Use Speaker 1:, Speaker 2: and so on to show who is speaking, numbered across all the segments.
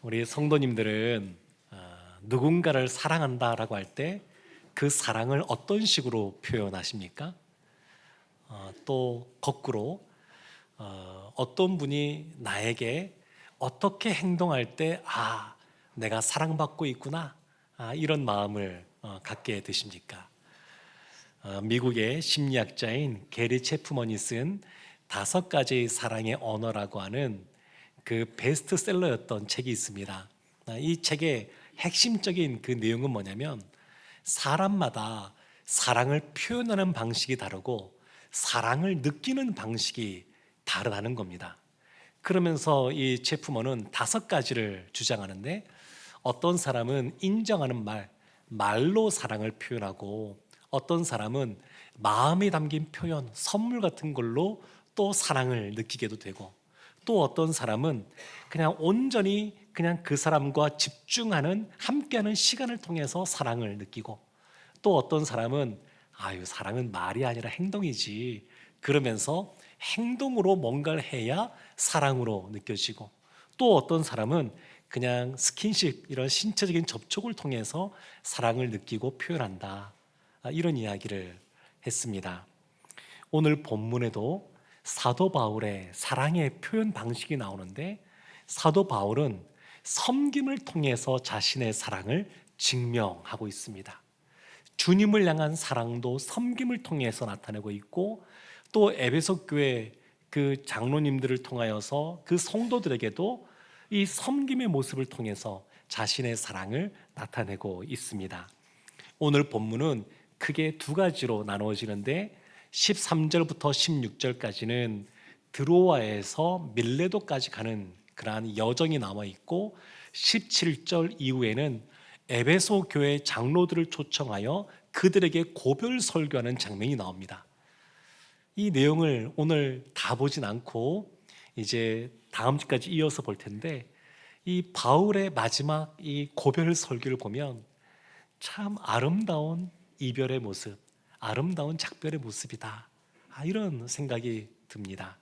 Speaker 1: 우리 성도님들은 누군가를 사랑한다라고 할 때 그 사랑을 어떤 식으로 표현하십니까? 또 거꾸로 어떤 분이 나에게 어떻게 행동할 때 내가 사랑받고 있구나 이런 마음을 갖게 되십니까? 미국의 심리학자인 게리 체프먼이 쓴 5가지 사랑의 언어라고 하는 그 베스트셀러였던 책이 있습니다. 이 책의 핵심적인 그 내용은 뭐냐면 사람마다 사랑을 표현하는 방식이 다르고 사랑을 느끼는 방식이 다르다는 겁니다. 그러면서 이 체프먼은 5가지를 주장하는데 어떤 사람은 인정하는 말로 사랑을 표현하고 어떤 사람은 마음이 담긴 표현, 선물 같은 걸로 또 사랑을 느끼게도 되고 또 어떤 사람은 그냥 온전히 그냥 그 사람과 집중하는 함께하는 시간을 통해서 사랑을 느끼고 또 어떤 사람은 사랑은 말이 아니라 행동이지 그러면서 행동으로 뭔가를 해야 사랑으로 느껴지고 또 어떤 사람은 그냥 스킨십 이런 신체적인 접촉을 통해서 사랑을 느끼고 표현한다 이런 이야기를 했습니다. 오늘 본문에도 사도 바울의 사랑의 표현 방식이 나오는데 사도 바울은 섬김을 통해서 자신의 사랑을 증명하고 있습니다. 주님을 향한 사랑도 섬김을 통해서 나타내고 있고 또 에베소 교회 그 장로님들을 통하여서 그 성도들에게도 이 섬김의 모습을 통해서 자신의 사랑을 나타내고 있습니다. 오늘 본문은 크게 2가지로 나누어지는데 13절부터 16절까지는 드로아에서 밀레도까지 가는 그러한 여정이 나와 있고 17절 이후에는 에베소 교회 장로들을 초청하여 그들에게 고별 설교하는 장면이 나옵니다. 이 내용을 오늘 다 보진 않고 이제 다음 주까지 이어서 볼 텐데 이 바울의 마지막 이 고별 설교를 보면 참 아름다운 이별의 모습, 아름다운 작별의 모습이다. 이런 생각이 듭니다.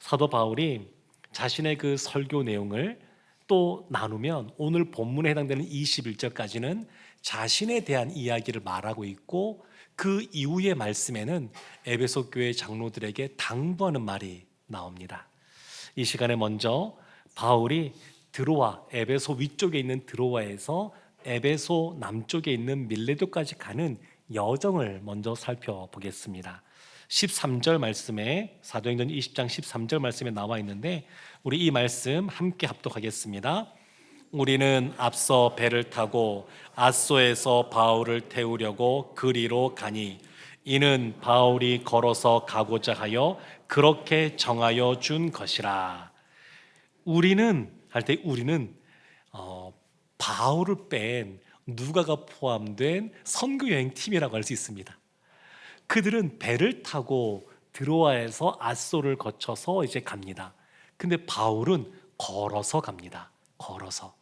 Speaker 1: 사도 바울이 자신의 그 설교 내용을 또 나누면 오늘 본문에 해당되는 21절까지는 자신에 대한 이야기를 말하고 있고 그 이후의 말씀에는 에베소 교회 장로들에게 당부하는 말이 나옵니다. 이 시간에 먼저 바울이 드로아, 에베소 위쪽에 있는 드로아에서 에베소 남쪽에 있는 밀레도까지 가는 여정을 먼저 살펴보겠습니다. 13절 말씀에 사도행전 20장 13절 말씀에 나와 있는데 우리 이 말씀 함께 합독하겠습니다. 우리는 앞서 배를 타고 아소에서 바울을 태우려고 그리로 가니 이는 바울이 걸어서 가고자 하여 그렇게 정하여 준 것이라. 우리는 할 때 우리는 바울을 뺀 누가가 포함된 선교 여행 팀이라고 할 수 있습니다. 그들은 배를 타고 드로아에서 아소를 거쳐서 이제 갑니다. 근데 바울은 걸어서 갑니다. 걸어서.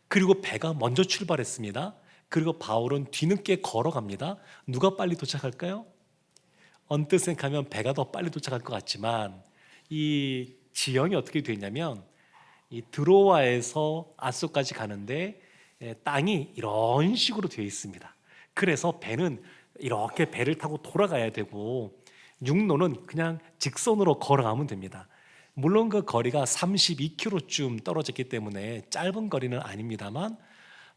Speaker 1: 그리고 배가 먼저 출발했습니다. 그리고 바울은 뒤늦게 걸어갑니다. 누가 빨리 도착할까요? 언뜻 생각하면 배가 더 빨리 도착할 것 같지만 이 지형이 어떻게 되어 있냐면 이 드로아에서 아소까지 가는데 땅이 이런 식으로 되어 있습니다. 그래서 배는 이렇게 배를 타고 돌아가야 되고 육로는 그냥 직선으로 걸어가면 됩니다. 물론 그 거리가 32km쯤 떨어졌기 때문에 짧은 거리는 아닙니다만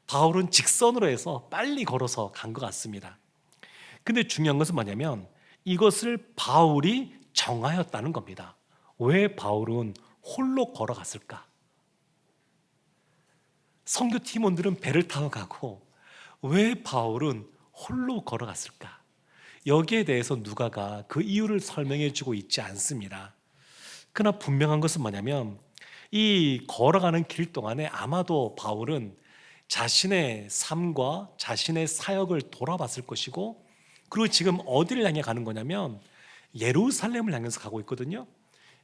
Speaker 1: 바울은 직선으로 해서 빨리 걸어서 간 것 같습니다. 근데 중요한 것은 뭐냐면 이것을 바울이 정하였다는 겁니다. 왜 바울은 홀로 걸어갔을까? 선교 팀원들은 배를 타고 가고 왜 바울은 홀로 걸어갔을까? 여기에 대해서 누가가 그 이유를 설명해 주고 있지 않습니다. 그러나 분명한 것은 뭐냐면 이 걸어가는 길 동안에 아마도 바울은 자신의 삶과 자신의 사역을 돌아봤을 것이고 그리고 지금 어디를 향해 가는 거냐면 예루살렘을 향해서 가고 있거든요.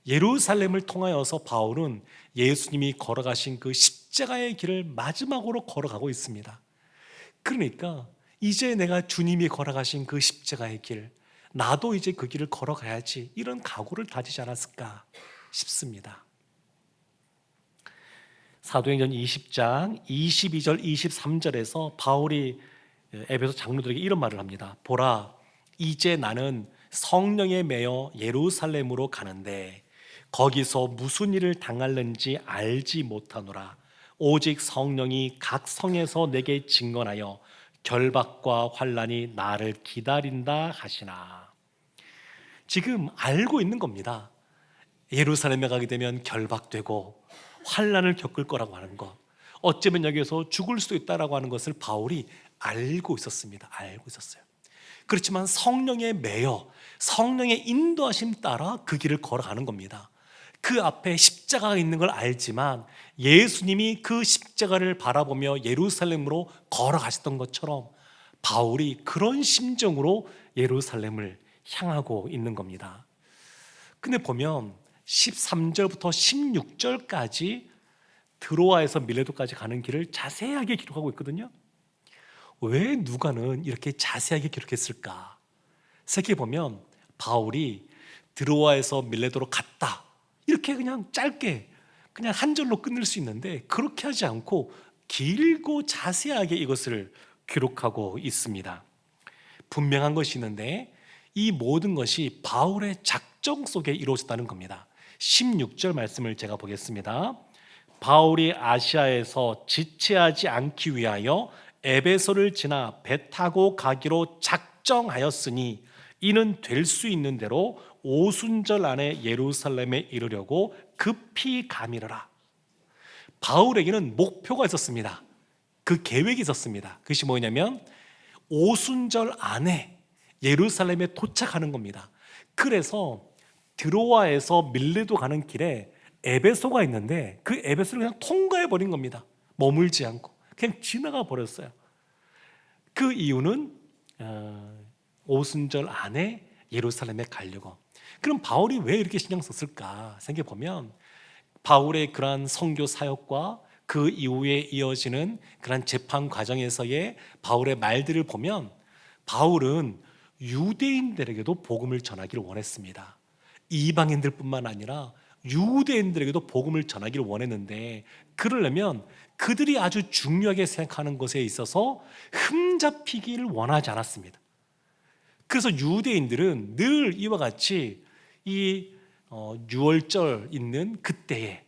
Speaker 1: 예루살렘을 통하여서 바울은 예수님이 걸어가신 그 십자가의 길을 마지막으로 걸어가고 있습니다. 그러니까 이제 내가 주님이 걸어가신 그 십자가의 길, 나도 이제 그 길을 걸어가야지 이런 각오를 다지지 않았을까 싶습니다. 사도행전 20장 22절 23절에서 바울이 에베소 장로들에게 이런 말을 합니다. 보라, 이제 나는 성령에 매여 예루살렘으로 가는데 거기서 무슨 일을 당할는지 알지 못하노라. 오직 성령이 각 성에서 내게 증언하여 결박과 환난이 나를 기다린다 하시나. 지금 알고 있는 겁니다. 예루살렘에 가게 되면 결박되고 환난을 겪을 거라고 하는 것, 어쩌면 여기에서 죽을 수도 있다라고 하는 것을 바울이 알고 있었습니다. 알고 있었어요. 그렇지만 성령에 매여 성령의 인도하심 따라 그 길을 걸어가는 겁니다. 그 앞에 십자가가 있는 걸 알지만 예수님이 그 십자가를 바라보며 예루살렘으로 걸어가셨던 것처럼 바울이 그런 심정으로 예루살렘을 향하고 있는 겁니다. 근데 보면 13절부터 16절까지 드로아에서 밀레도까지 가는 길을 자세하게 기록하고 있거든요. 왜 누가는 이렇게 자세하게 기록했을까? 생각해보면 바울이 드로아에서 밀레도로 갔다 이렇게 그냥 짧게 그냥 한 절로 끝낼 수 있는데 그렇게 하지 않고 길고 자세하게 이것을 기록하고 있습니다. 분명한 것이 있는데 이 모든 것이 바울의 작정 속에 이루어졌다는 겁니다. 16절 말씀을 제가 보겠습니다. 바울이 아시아에서 지체하지 않기 위하여 에베소를 지나 배 타고 가기로 작정하였으니 이는 될 수 있는 대로 오순절 안에 예루살렘에 이르려고 급히 가미르라. 바울에게는 목표가 있었습니다. 그 계획이 있었습니다. 그것이 뭐냐면 오순절 안에 예루살렘에 도착하는 겁니다. 그래서 드로아에서 밀레도 가는 길에 에베소가 있는데 그 에베소를 그냥 통과해 버린 겁니다. 머물지 않고 그냥 지나가 버렸어요. 그 이유는 오순절 안에 예루살렘에 가려고. 그럼 바울이 왜 이렇게 신경 썼을까 생각해 보면 바울의 그러한 선교 사역과 그 이후에 이어지는 그러한 재판 과정에서의 바울의 말들을 보면 바울은 유대인들에게도 복음을 전하기를 원했습니다. 이방인들뿐만 아니라 유대인들에게도 복음을 전하기를 원했는데 그러려면 그들이 아주 중요하게 생각하는 것에 있어서 흠잡히기를 원하지 않았습니다. 그래서 유대인들은 늘 이와 같이 이 유월절 있는 그때에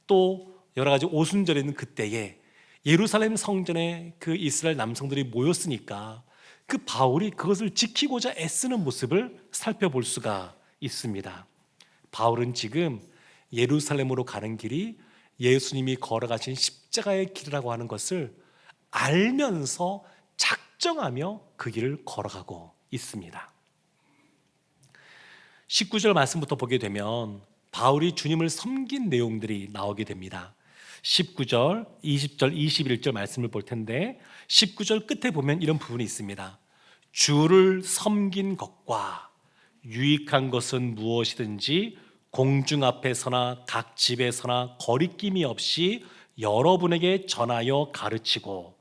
Speaker 1: 또 여러 가지 오순절에 있는 그때에 예루살렘 성전에 그 이스라엘 남성들이 모였으니까 그 바울이 그것을 지키고자 애쓰는 모습을 살펴볼 수가 있습니다. 바울은 지금 예루살렘으로 가는 길이 예수님이 걸어가신 십자가의 길이라고 하는 것을 알면서 작정하며 그 길을 걸어가고 있습니다. 19절 말씀부터 보게 되면 바울이 주님을 섬긴 내용들이 나오게 됩니다. 19절, 20절, 21절 말씀을 볼 텐데 19절 끝에 보면 이런 부분이 있습니다. 주를 섬긴 것과 유익한 것은 무엇이든지 공중 앞에서나 각 집에서나 거리낌이 없이 여러분에게 전하여 가르치고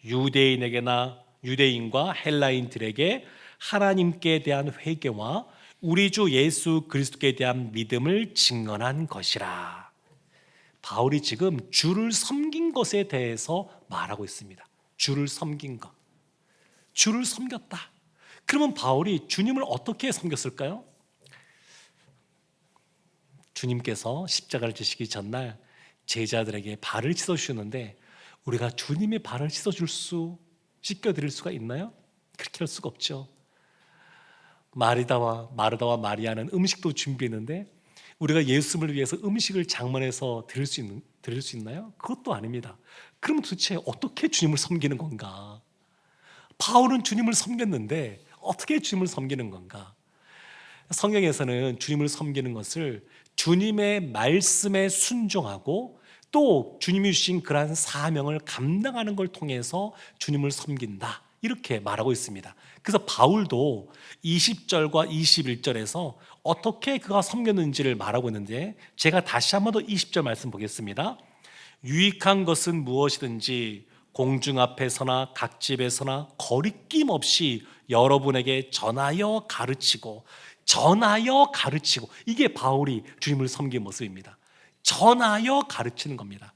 Speaker 1: 유대인과 헬라인들에게 하나님께 대한 회개와 우리 주 예수 그리스도께 대한 믿음을 증언한 것이라. 바울이 지금 주를 섬긴 것에 대해서 말하고 있습니다. 주를 섬긴 것. 주를 섬겼다. 그러면 바울이 주님을 어떻게 섬겼을까요? 주님께서 십자가를 지시기 전날 제자들에게 발을 씻어주셨는데 우리가 주님의 발을 씻겨드릴 수가 있나요? 그렇게 할 수가 없죠. 마르다와 마리아는 음식도 준비했는데 우리가 예수님을 위해서 음식을 장만해서 드릴 수 있나요? 그것도 아닙니다. 그럼 도대체 어떻게 주님을 섬기는 건가? 바울은 주님을 섬겼는데 어떻게 주님을 섬기는 건가? 성경에서는 주님을 섬기는 것을 주님의 말씀에 순종하고 또 주님이 주신 그러한 사명을 감당하는 걸 통해서 주님을 섬긴다 이렇게 말하고 있습니다. 그래서 바울도 20절과 21절에서 어떻게 그가 섬겼는지를 말하고 있는데 제가 다시 한 번 더 20절 말씀 보겠습니다. 유익한 것은 무엇이든지 공중 앞에서나 각 집에서나 거리낌 없이 여러분에게 전하여 가르치고 이게 바울이 주님을 섬긴 모습입니다. 전하여 가르치는 겁니다.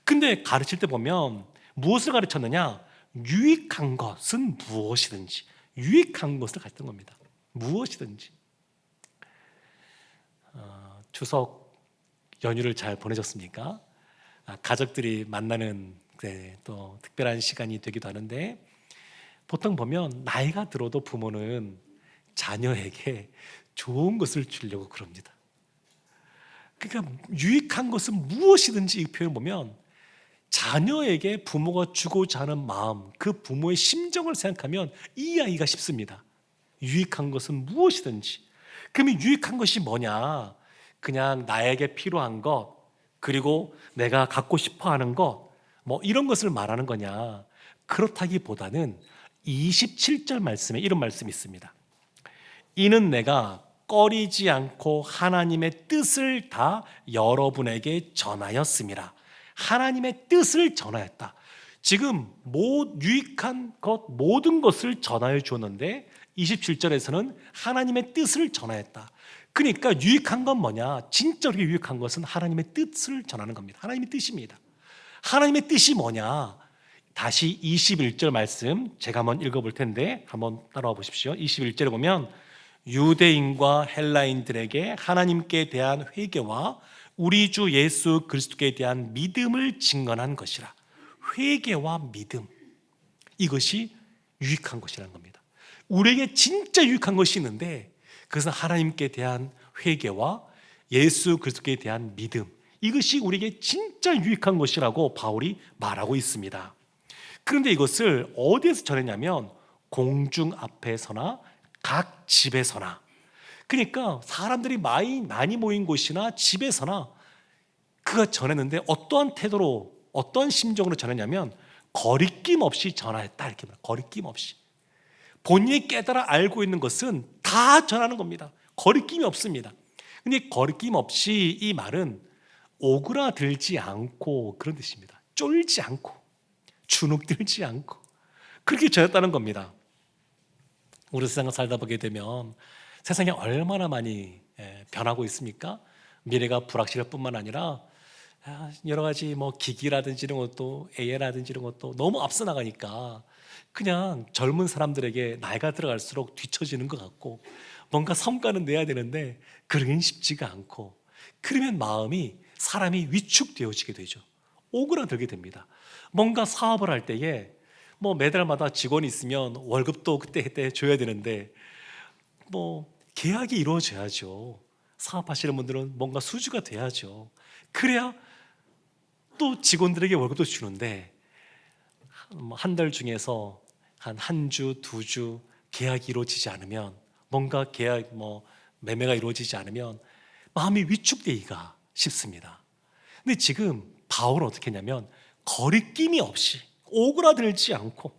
Speaker 1: 근데 가르칠 때 보면 무엇을 가르쳤느냐? 유익한 것은 무엇이든지, 유익한 것을 가르쳤던 겁니다. 무엇이든지. 추석 연휴를 잘 보내셨습니까? 가족들이 만나는 또 특별한 시간이 되기도 하는데, 보통 보면 나이가 들어도 부모는 자녀에게 좋은 것을 주려고 그럽니다. 그러니까 유익한 것은 무엇이든지, 이 표현을 보면 자녀에게 부모가 주고자 하는 마음, 그 부모의 심정을 생각하면 이해하기가 쉽습니다. 유익한 것은 무엇이든지. 그러면 유익한 것이 뭐냐? 그냥 나에게 필요한 것, 그리고 내가 갖고 싶어 하는 것, 뭐 이런 것을 말하는 거냐? 그렇다기보다는 27절 말씀에 이런 말씀이 있습니다. 이는 내가 꺼리지 않고 하나님의 뜻을 다 여러분에게 전하였음이라. 하나님의 뜻을 전하였다. 지금 유익한 것, 모든 것을 전하여 주었는데 27절에서는 하나님의 뜻을 전하였다. 그러니까 유익한 건 뭐냐? 진짜로 유익한 것은 하나님의 뜻을 전하는 겁니다. 하나님의 뜻입니다. 하나님의 뜻이 뭐냐? 다시 21절 말씀 제가 한번 읽어볼 텐데 한번 따라와 보십시오. 21절에 보면 유대인과 헬라인들에게 하나님께 대한 회개와 우리 주 예수 그리스도께 대한 믿음을 증언한 것이라. 회개와 믿음, 이것이 유익한 것이라는 겁니다. 우리에게 진짜 유익한 것이 있는데 그것은 하나님께 대한 회개와 예수 그리스도께 대한 믿음, 이것이 우리에게 진짜 유익한 것이라고 바울이 말하고 있습니다. 그런데 이것을 어디에서 전했냐면 공중 앞에서나 각 집에서나, 그러니까 사람들이 많이 모인 곳이나 집에서나 그가 전했는데 어떠한 태도로, 어떠한 심정으로 전했냐면 거리낌 없이 전하였다, 이렇게 말합니다. 거리낌 없이. 본인이 깨달아 알고 있는 것은 다 전하는 겁니다. 거리낌이 없습니다. 근데 거리낌 없이, 이 말은 오그라들지 않고 그런 뜻입니다. 쫄지 않고 주눅들지 않고 그렇게 전했다는 겁니다. 우리 세상을 살다 보게 되면 세상이 얼마나 많이 변하고 있습니까? 미래가 불확실할 뿐만 아니라 여러 가지 뭐 기기라든지 이런 것도, AI라든지 이런 것도 너무 앞서 나가니까 그냥 젊은 사람들에게 나이가 들어갈수록 뒤처지는 것 같고, 뭔가 성과는 내야 되는데 그러긴 쉽지가 않고, 그러면 사람이 위축되어지게 되죠. 오그라들게 됩니다. 뭔가 사업을 할 때에 뭐 매달마다 직원이 있으면 월급도 그때 줘야 되는데 뭐 계약이 이루어져야죠. 사업하시는 분들은 뭔가 수주가 돼야죠. 그래야 또 직원들에게 월급도 주는데 한 달 중에서 한 주, 두 주 계약이 이루어지지 않으면, 뭔가 매매가 이루어지지 않으면 마음이 위축되기가 쉽습니다. 근데 지금 바울은 어떻게 했냐면 거리낌이 없이, 오그라들지 않고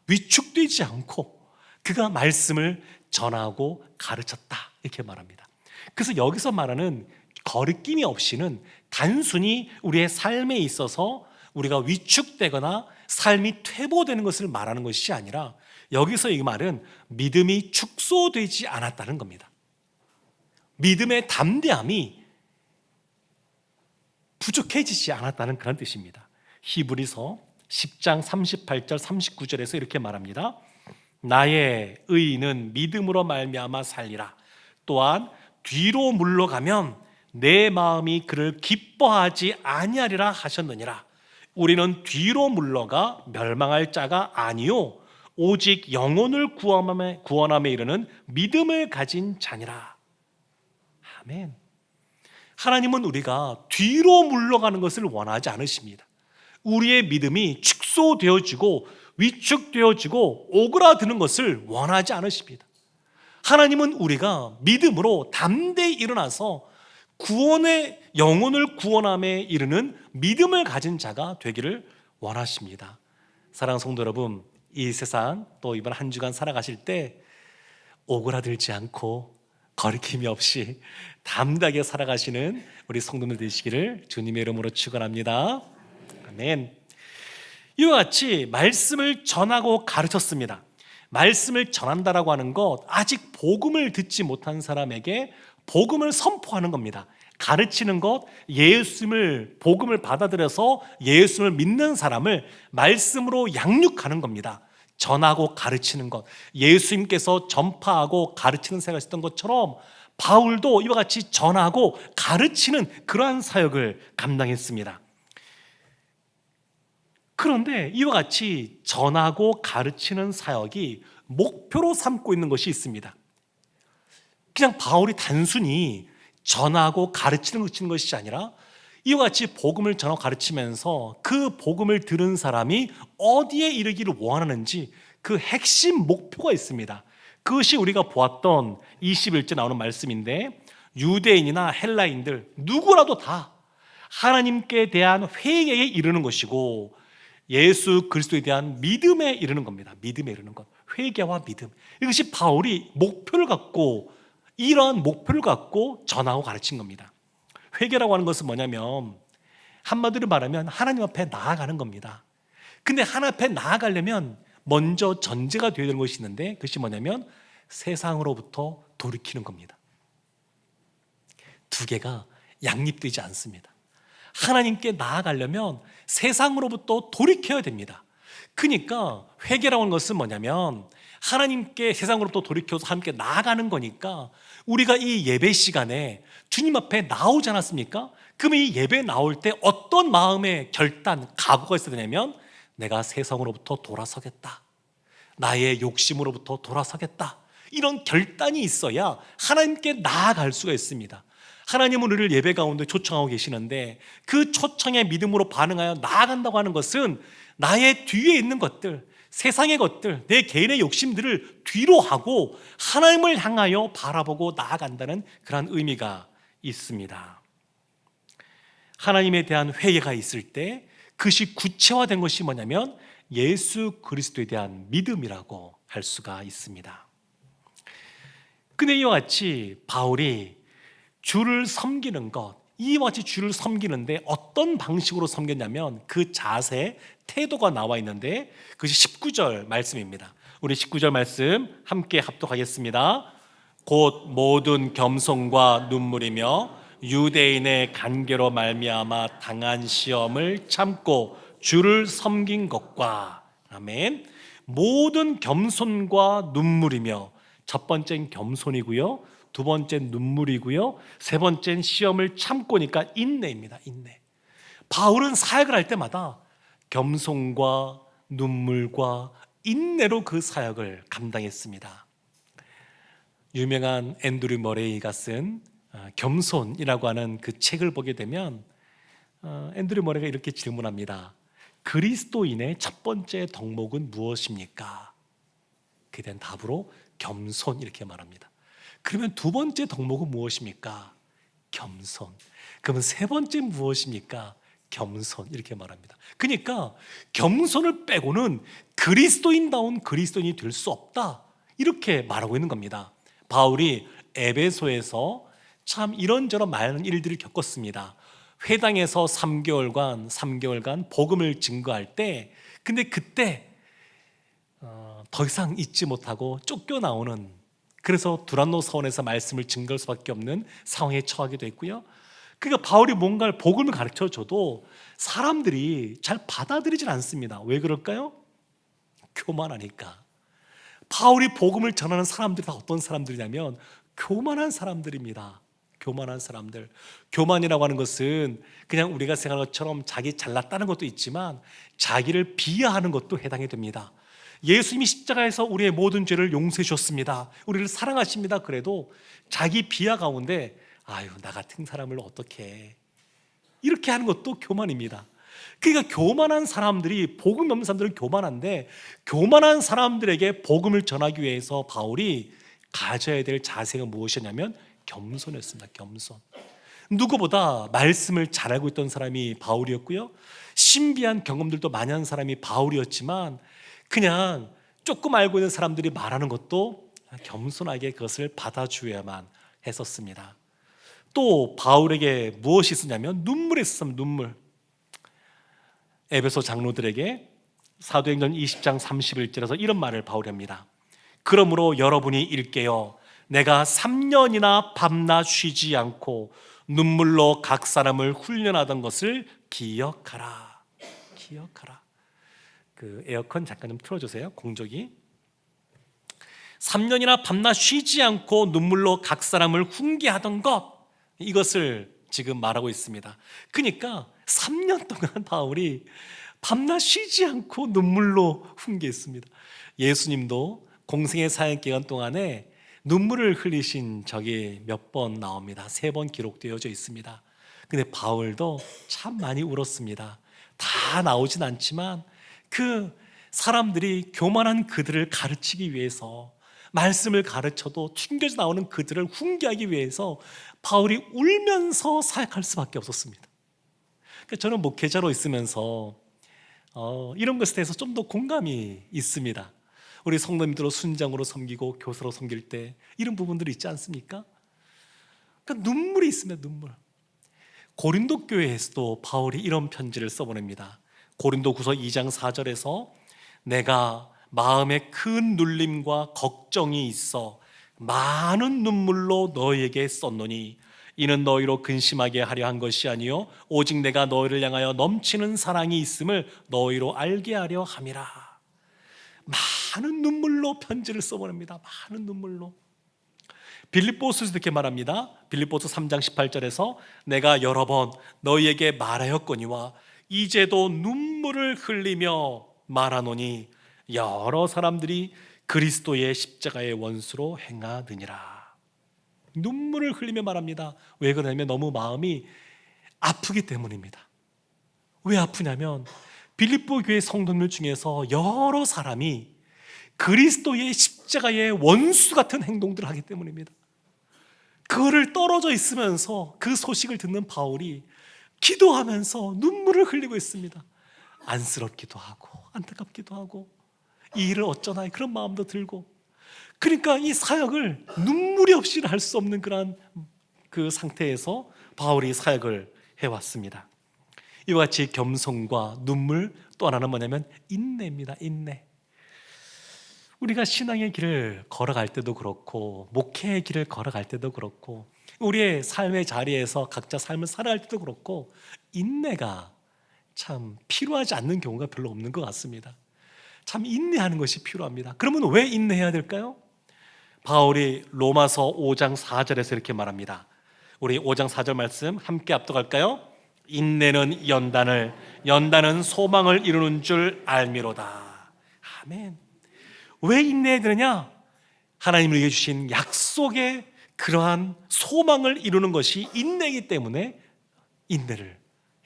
Speaker 1: 위축되지 않고 그가 말씀을 전하고 가르쳤다, 이렇게 말합니다. 그래서 여기서 말하는 거리낌이 없이는 단순히 우리의 삶에 있어서 우리가 위축되거나 삶이 퇴보되는 것을 말하는 것이 아니라, 여기서 이 말은 믿음이 축소되지 않았다는 겁니다. 믿음의 담대함이 부족해지지 않았다는 그런 뜻입니다. 히브리서 10장 38절 39절에서 이렇게 말합니다. 나의 의인은 믿음으로 말미암아 살리라. 또한 뒤로 물러가면 내 마음이 그를 기뻐하지 아니하리라 하셨느니라. 우리는 뒤로 물러가 멸망할 자가 아니요 오직 영혼을 구원함에 이르는 믿음을 가진 자니라. 아멘. 하나님은 우리가 뒤로 물러가는 것을 원하지 않으십니다. 우리의 믿음이 축소되어지고 위축되어지고 오그라드는 것을 원하지 않으십니다. 하나님은 우리가 믿음으로 담대히 일어나서 구원의 영혼을 구원함에 이르는 믿음을 가진 자가 되기를 원하십니다. 사랑하는 성도 여러분, 이 세상 또 이번 한 주간 살아가실 때 오그라들지 않고 거리낌이 없이 담대하게 살아가시는 우리 성도들 되시기를 주님의 이름으로 축원합니다. 아멘. 이와 같이 말씀을 전하고 가르쳤습니다. 말씀을 전한다라고 하는 것, 아직 복음을 듣지 못한 사람에게 복음을 선포하는 겁니다. 가르치는 것, 예수님을 복음을 받아들여서 예수님을 믿는 사람을 말씀으로 양육하는 겁니다. 전하고 가르치는 것, 예수님께서 전파하고 가르치는 사역을 했던 것처럼 바울도 이와 같이 전하고 가르치는 그러한 사역을 감당했습니다. 그런데 이와 같이 전하고 가르치는 사역이 목표로 삼고 있는 것이 있습니다. 그냥 바울이 단순히 전하고 가르치는 것이 아니라 이와 같이 복음을 전하고 가르치면서 그 복음을 들은 사람이 어디에 이르기를 원하는지 그 핵심 목표가 있습니다. 그것이 우리가 보았던 21절 나오는 말씀인데, 유대인이나 헬라인들 누구라도 다 하나님께 대한 회개에 이르는 것이고 예수 그리스도에 대한 믿음에 이르는 겁니다. 믿음에 이르는 것, 회개와 믿음. 이것이 바울이 목표를 갖고, 이러한 목표를 갖고 전하고 가르친 겁니다. 회개라고 하는 것은 뭐냐면 한마디로 말하면 하나님 앞에 나아가는 겁니다. 근데 하나님 앞에 나아가려면 먼저 전제가 되어야 되는 것이 있는데, 그것이 뭐냐면 세상으로부터 돌이키는 겁니다. 두 개가 양립되지 않습니다. 하나님께 나아가려면 세상으로부터 돌이켜야 됩니다. 그러니까 회개라고 하는 것은 뭐냐면 하나님께, 세상으로부터 돌이켜서 함께 나아가는 거니까 우리가 이 예배 시간에 주님 앞에 나오지 않았습니까? 그러면 이 예배 나올 때 어떤 마음의 결단, 각오가 있어야 되냐면 내가 세상으로부터 돌아서겠다, 나의 욕심으로부터 돌아서겠다, 이런 결단이 있어야 하나님께 나아갈 수가 있습니다. 하나님은 우리를 예배 가운데 초청하고 계시는데 그 초청에 믿음으로 반응하여 나아간다고 하는 것은 나의 뒤에 있는 것들, 세상의 것들, 내 개인의 욕심들을 뒤로 하고 하나님을 향하여 바라보고 나아간다는 그런 의미가 있습니다. 하나님에 대한 회개가 있을 때 그것이 구체화된 것이 뭐냐면 예수 그리스도에 대한 믿음이라고 할 수가 있습니다. 근데 이와 같이 바울이 주를 섬기는 것, 이와 같이 주를 섬기는데 어떤 방식으로 섬겼냐면 그 자세, 태도가 나와 있는데 그것이 19절 말씀입니다. 우리 19절 말씀 함께 합독하겠습니다. 곧 모든 겸손과 눈물이며 유대인의 간계로 말미암아 당한 시험을 참고 주를 섬긴 것과, 아멘. 모든 겸손과 눈물이며, 첫 번째는 겸손이고요, 두 번째는 눈물이고요, 세 번째는 시험을 참고니까 인내입니다. 인내. 바울은 사역을 할 때마다 겸손과 눈물과 인내로 그 사역을 감당했습니다. 유명한 앤드류 머레이가 쓴 겸손이라고 하는 그 책을 보게 되면 앤드류 머레이가 이렇게 질문합니다. 그리스도인의 첫 번째 덕목은 무엇입니까? 그에 대한 답으로 겸손, 이렇게 말합니다. 그러면 두 번째 덕목은 무엇입니까? 겸손. 그러면 세 번째 무엇입니까? 겸손, 이렇게 말합니다. 그러니까 겸손을 빼고는 그리스도인다운 그리스도인이 될 수 없다, 이렇게 말하고 있는 겁니다. 바울이 에베소에서 참 이런저런 많은 일들을 겪었습니다. 회당에서 3개월간 복음을 증거할 때, 근데 그때 더 이상 잊지 못하고 쫓겨나오는, 그래서 두란노 서원에서 말씀을 증거할 수밖에 없는 상황에 처하기도 했고요. 그러니까 바울이 뭔가를 복음을 가르쳐줘도 사람들이 잘 받아들이질 않습니다. 왜 그럴까요? 교만하니까. 바울이 복음을 전하는 사람들이 다 어떤 사람들이냐면 교만한 사람들입니다. 교만한 사람들. 교만이라고 하는 것은 그냥 우리가 생각하는 것처럼 자기 잘났다는 것도 있지만 자기를 비하하는 것도 해당이 됩니다. 예수님이 십자가에서 우리의 모든 죄를 용서해 주셨습니다, 우리를 사랑하십니다, 그래도 자기 비하 가운데 아유, 나 같은 사람을 어떻게 해, 이렇게 하는 것도 교만입니다. 그러니까 교만한 사람들이, 복음 없는 사람들은 교만한데 교만한 사람들에게 복음을 전하기 위해서 바울이 가져야 될 자세가 무엇이냐면 겸손했습니다. 겸손. 누구보다 말씀을 잘 알고 있던 사람이 바울이었고요, 신비한 경험들도 많이 한 사람이 바울이었지만 그냥 조금 알고 있는 사람들이 말하는 것도 겸손하게 그것을 받아주어야만 했었습니다. 또 바울에게 무엇이 있었냐면 눈물이 있었습니다. 눈물. 에베소 장로들에게 사도행전 20장 31절에서 이런 말을 바울이 합니다. 그러므로 여러분이 일깨어 내가 3년이나 밤낮 쉬지 않고 눈물로 각 사람을 훈련하던 것을 기억하라. 기억하라. 그 에어컨 잠깐 좀 틀어주세요. 공조기. 3년이나 밤낮 쉬지 않고 눈물로 각 사람을 훈계하던 것, 이것을 지금 말하고 있습니다. 그러니까 3년 동안 바울이 밤낮 쉬지 않고 눈물로 훈계했습니다. 예수님도 공생의 사역 기간 동안에 눈물을 흘리신 적이 몇 번 나옵니다. 3번 기록되어져 있습니다. 근데 바울도 참 많이 울었습니다. 다 나오진 않지만 그 사람들이 교만한 그들을 가르치기 위해서, 말씀을 가르쳐도 튕겨져 나오는 그들을 훈계하기 위해서 바울이 울면서 사역할 수밖에 없었습니다. 그러니까 저는 목회자로 있으면서 이런 것에 대해서 좀 더 공감이 있습니다. 우리 성도님들로 순장으로 섬기고 교사로 섬길 때 이런 부분들이 있지 않습니까? 그러니까 눈물이 있습니다. 눈물. 고린도 교회에서도 바울이 이런 편지를 써보냅니다. 고린도후서 2장 4절에서 내가 마음에 큰 눌림과 걱정이 있어 많은 눈물로 너희에게 썼노니 이는 너희로 근심하게 하려 한 것이 아니요 오직 내가 너희를 향하여 넘치는 사랑이 있음을 너희로 알게 하려 함이라. 많은 눈물로 편지를 써보냅니다. 많은 눈물로. 빌립보서에서 이렇게 말합니다. 빌립보서 3장 18절에서 내가 여러 번 너희에게 말하였거니와 이제도 눈물을 흘리며 말하노니 여러 사람들이 그리스도의 십자가의 원수로 행하느니라. 눈물을 흘리며 말합니다. 왜 그러냐면 너무 마음이 아프기 때문입니다. 왜 아프냐면 빌립보 교회 성도들 중에서 여러 사람이 그리스도의 십자가의 원수 같은 행동들을 하기 때문입니다. 그거를 떨어져 있으면서 그 소식을 듣는 바울이 기도하면서 눈물을 흘리고 있습니다. 안쓰럽기도 하고 안타깝기도 하고 이 일을 어쩌나 그런 마음도 들고, 그러니까 이 사역을 눈물이 없이는 할 수 없는 그런 그 상태에서 바울이 사역을 해왔습니다. 이와 같이 겸손과 눈물, 또 하나는 뭐냐면 인내입니다. 인내. 우리가 신앙의 길을 걸어갈 때도 그렇고 목회의 길을 걸어갈 때도 그렇고 우리의 삶의 자리에서 각자 삶을 살아갈 때도 그렇고 인내가 참 필요하지 않는 경우가 별로 없는 것 같습니다. 참 인내하는 것이 필요합니다. 그러면 왜 인내해야 될까요? 바울이 로마서 5장 4절에서 이렇게 말합니다. 우리 5장 4절 말씀 함께 압독할까요? 인내는 연단을, 연단은 소망을 이루는 줄 알미로다. 아멘. 왜 인내해야 되느냐? 하나님을 위해 주신 약속의 그러한 소망을 이루는 것이 인내이기 때문에 인내를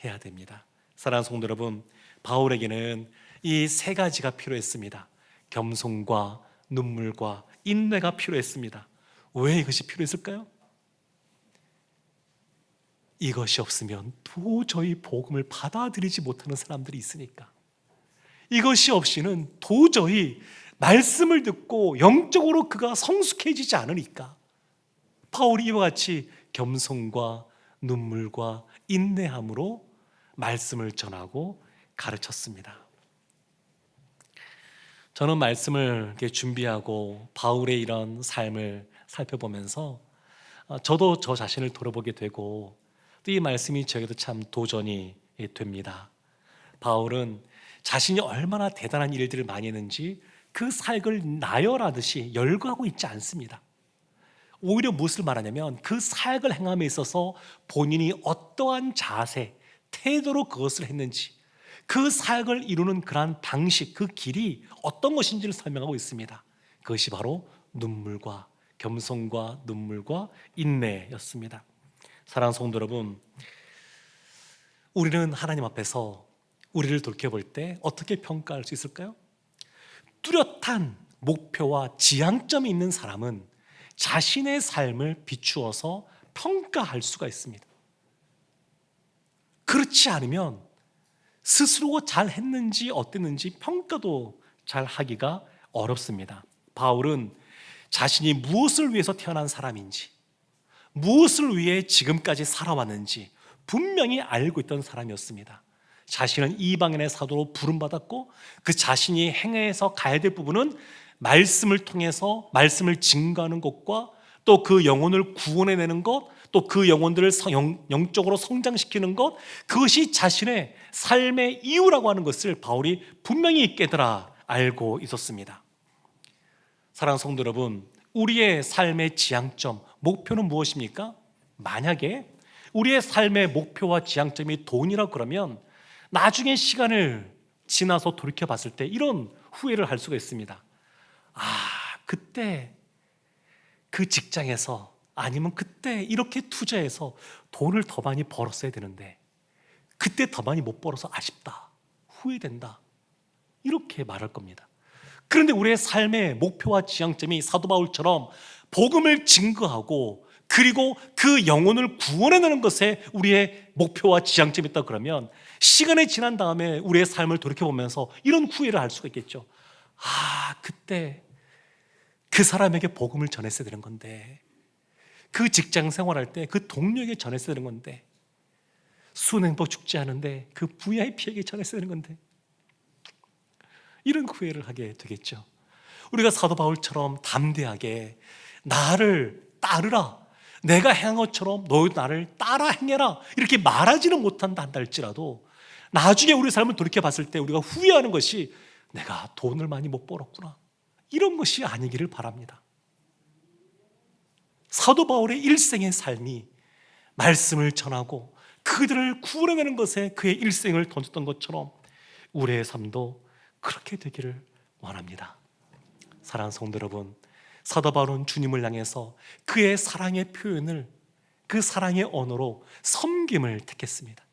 Speaker 1: 해야 됩니다. 사랑하는 성도 여러분, 바울에게는 이 3가지가 필요했습니다. 겸손과 눈물과 인내가 필요했습니다. 왜 이것이 필요했을까요? 이것이 없으면 도저히 복음을 받아들이지 못하는 사람들이 있으니까. 이것이 없이는 도저히 말씀을 듣고 영적으로 그가 성숙해지지 않으니까 바울이 이와 같이 겸손과 눈물과 인내함으로 말씀을 전하고 가르쳤습니다. 저는 말씀을 이렇게 준비하고 바울의 이런 삶을 살펴보면서 저도 저 자신을 돌아보게 되고 또 이 말씀이 저에게도 참 도전이 됩니다. 바울은 자신이 얼마나 대단한 일들을 많이 했는지 그 사역을 나열하듯이 열거하고 있지 않습니다. 오히려 무엇을 말하냐면 그 사역을 행함에 있어서 본인이 어떠한 자세, 태도로 그것을 했는지, 그 사역을 이루는 그러한 방식, 그 길이 어떤 것인지를 설명하고 있습니다. 그것이 바로 눈물과 겸손과 눈물과 인내였습니다. 사랑하는 성도 여러분, 우리는 하나님 앞에서 우리를 돌이켜볼 때 어떻게 평가할 수 있을까요? 뚜렷한 목표와 지향점이 있는 사람은 자신의 삶을 비추어서 평가할 수가 있습니다. 그렇지 않으면 스스로 잘 했는지 어땠는지 평가도 잘 하기가 어렵습니다. 바울은 자신이 무엇을 위해서 태어난 사람인지, 무엇을 위해 지금까지 살아왔는지 분명히 알고 있던 사람이었습니다. 자신은 이방인의 사도로 부름받았고 그 자신이 행해서 가야 될 부분은 말씀을 통해서 말씀을 증거하는 것과 또 그 영혼을 구원해내는 것, 또 그 영혼들을 영적으로 성장시키는 것, 그것이 자신의 삶의 이유라고 하는 것을 바울이 분명히 깨달아 알고 있었습니다. 사랑하는 성도 여러분, 우리의 삶의 지향점, 목표는 무엇입니까? 만약에 우리의 삶의 목표와 지향점이 돈이라고 그러면 나중에 시간을 지나서 돌이켜 봤을 때 이런 후회를 할 수가 있습니다. 그때 그 직장에서, 아니면 그때 이렇게 투자해서 돈을 더 많이 벌었어야 되는데 그때 더 많이 못 벌어서 아쉽다, 후회된다, 이렇게 말할 겁니다. 그런데 우리의 삶의 목표와 지향점이 사도 바울처럼 복음을 증거하고 그리고 그 영혼을 구원해내는 것에 우리의 목표와 지향점이 있다 그러면 시간이 지난 다음에 우리의 삶을 돌이켜보면서 이런 후회를 할 수가 있겠죠. 그때 그 사람에게 복음을 전했어야 되는 건데, 그 직장 생활할 때 그 동료에게 전했어야 되는 건데, 수은행복 축제 하는데 그 VIP에게 전했어야 되는 건데, 이런 후회를 하게 되겠죠. 우리가 사도 바울처럼 담대하게 나를 따르라, 내가 행한 것처럼 너 나를 따라 행해라, 이렇게 말하지는 못한다 한다 할지라도 나중에 우리 삶을 돌이켜 봤을 때 우리가 후회하는 것이 내가 돈을 많이 못 벌었구나, 이런 것이 아니기를 바랍니다. 사도 바울의 일생의 삶이 말씀을 전하고 그들을 구원해내는 것에 그의 일생을 던졌던 것처럼 우리의 삶도 그렇게 되기를 원합니다. 사랑하는 성도 여러분, 사도 바울은 주님을 향해서 그의 사랑의 표현을, 그 사랑의 언어로 섬김을 택했습니다.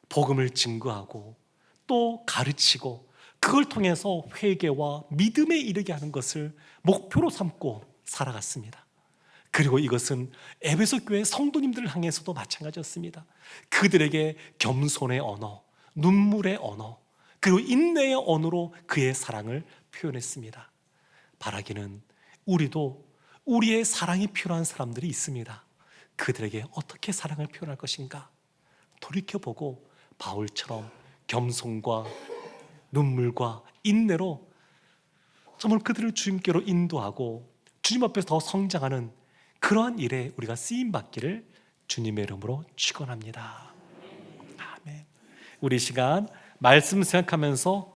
Speaker 1: 복음을 증거하고 또 가르치고 그걸 통해서 회개와 믿음에 이르게 하는 것을 목표로 삼고 살아갔습니다. 그리고 이것은 에베소 교회 성도님들을 향해서도 마찬가지였습니다. 그들에게 겸손의 언어, 눈물의 언어, 그리고 인내의 언어로 그의 사랑을 표현했습니다. 바라기는 우리도 우리의 사랑이 필요한 사람들이 있습니다. 그들에게 어떻게 사랑을 표현할 것인가 돌이켜보고 바울처럼 겸손과 눈물과 인내로 정말 그들을 주님께로 인도하고 주님 앞에서 더 성장하는 그러한 일에 우리가 쓰임받기를 주님의 이름으로 축원합니다. 아멘. 우리 시간 말씀 생각하면서